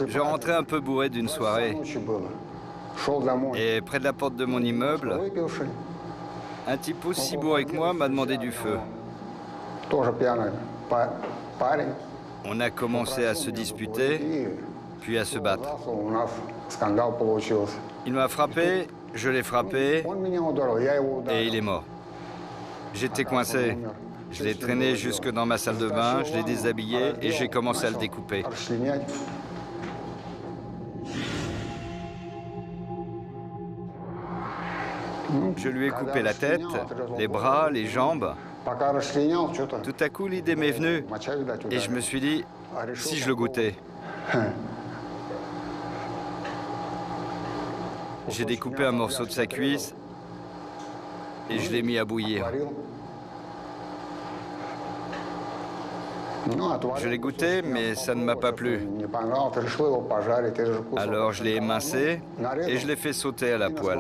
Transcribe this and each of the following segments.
Je rentrais un peu bourré d'une soirée. Et près de la porte de mon immeuble, un type aussi bourré que moi m'a demandé du feu. On a commencé à se disputer, puis à se battre. Il m'a frappé, je l'ai frappé, et il est mort. J'étais coincé. Je l'ai traîné jusque dans ma salle de bain, je l'ai déshabillé et j'ai commencé à le découper. Je lui ai coupé la tête, les bras, les jambes. Tout à coup, l'idée m'est venue et je me suis dit, si je le goûtais. J'ai découpé un morceau de sa cuisse et je l'ai mis à bouillir. Je l'ai goûté, mais ça ne m'a pas plu. Alors je l'ai émincé et je l'ai fait sauter à la poêle.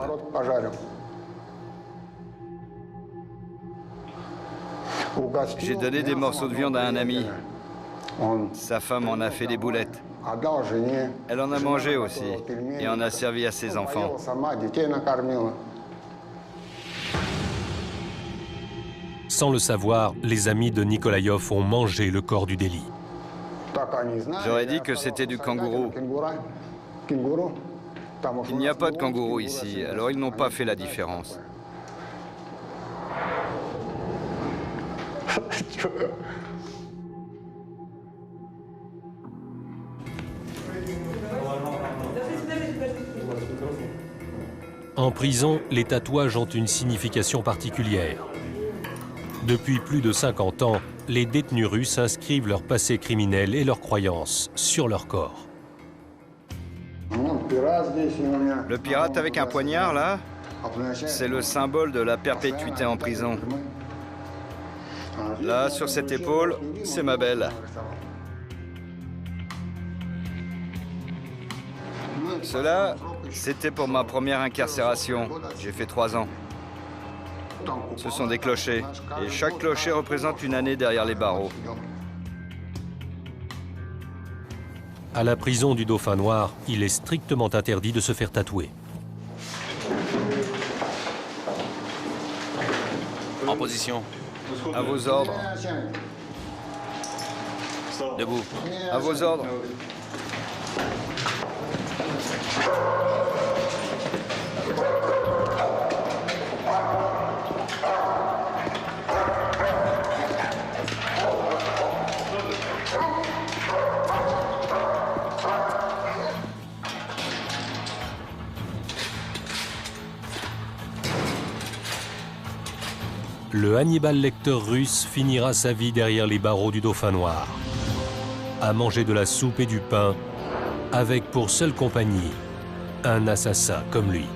J'ai donné des morceaux de viande à un ami. Sa femme en a fait des boulettes. Elle en a mangé aussi et en a servi à ses enfants. Sans le savoir, les amis de Nikolaïov ont mangé le corps du délit. J'aurais dit que c'était du kangourou. Il n'y a pas de kangourou ici, alors ils n'ont pas fait la différence. En prison, les tatouages ont une signification particulière. Depuis plus de 50 ans, les détenus russes inscrivent leur passé criminel et leurs croyances sur leur corps. Le pirate avec un poignard, là, c'est le symbole de la perpétuité en prison. Là, sur cette épaule, c'est ma belle. Cela, c'était pour ma première incarcération. J'ai fait 3 ans. Ce sont des clochers, et chaque clocher représente une année derrière les barreaux. À la prison du Dauphin Noir, il est strictement interdit de se faire tatouer. En position. À vos ordres. Debout. À vos ordres. Le Hannibal Lecter russe finira sa vie derrière les barreaux du Dauphin Noir, à manger de la soupe et du pain, avec pour seule compagnie un assassin comme lui.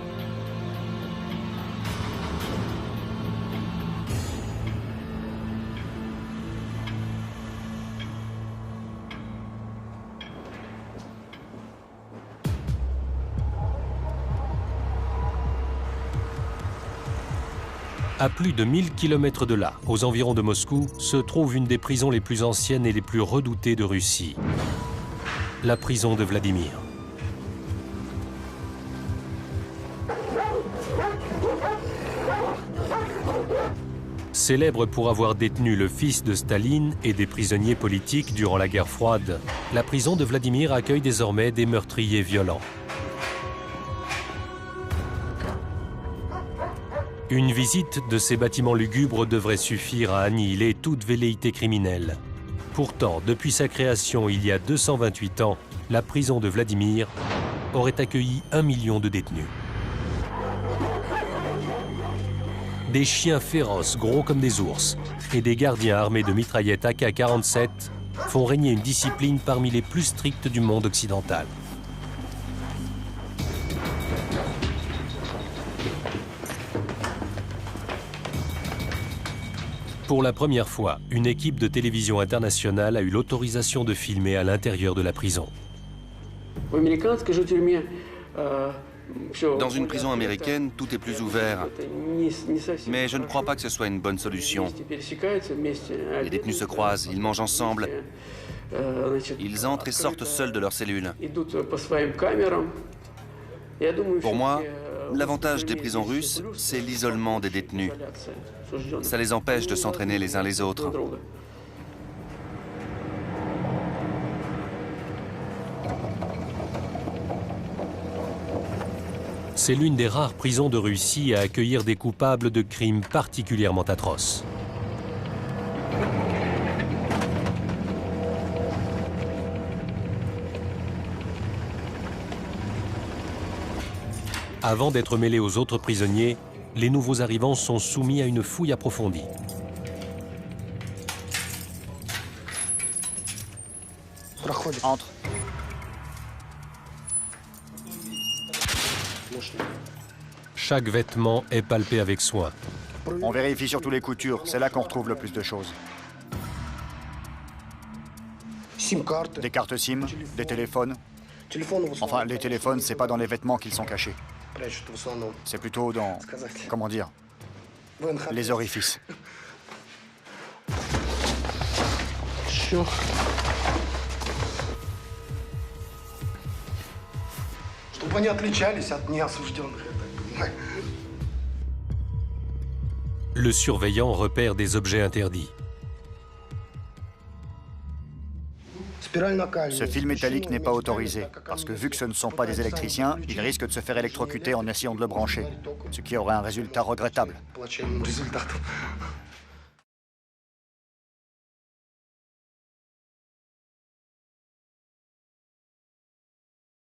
À plus de 1000 km de là, aux environs de Moscou, se trouve une des prisons les plus anciennes et les plus redoutées de Russie, la prison de Vladimir. Célèbre pour avoir détenu le fils de Staline et des prisonniers politiques durant la guerre froide, la prison de Vladimir accueille désormais des meurtriers violents. Une visite de ces bâtiments lugubres devrait suffire à annihiler toute velléité criminelle. Pourtant, depuis sa création il y a 228 ans, la prison de Vladimir aurait accueilli 1 million de détenus. Des chiens féroces, gros comme des ours, et des gardiens armés de mitraillettes AK-47 font régner une discipline parmi les plus strictes du monde occidental. Pour la première fois, une équipe de télévision internationale a eu l'autorisation de filmer à l'intérieur de la prison. В американской же тюрьме Dans une prison américaine, tout est plus ouvert. Mais je ne crois pas que ce soit une bonne solution. Les détenus se croisent, ils mangent ensemble. Ils entrent et sortent seuls de leur cellule. Pour moi, l'avantage des prisons russes, c'est l'isolement des détenus. Ça les empêche de s'entraîner les uns les autres. C'est l'une des rares prisons de Russie à accueillir des coupables de crimes particulièrement atroces. Avant d'être mêlés aux autres prisonniers, les nouveaux arrivants sont soumis à une fouille approfondie. Entre. Chaque vêtement est palpé avec soin. On vérifie surtout les coutures, c'est là qu'on retrouve le plus de choses. Des cartes SIM, des téléphones. Enfin, les téléphones, c'est pas dans les vêtements qu'ils sont cachés. C'est plutôt dans, comment dire, les orifices. Чтобы они отличались от неосужденных. Le surveillant repère des objets interdits. Ce fil métallique n'est pas autorisé, parce que vu que ce ne sont pas des électriciens, ils risquent de se faire électrocuter en essayant de le brancher, ce qui aurait un résultat regrettable.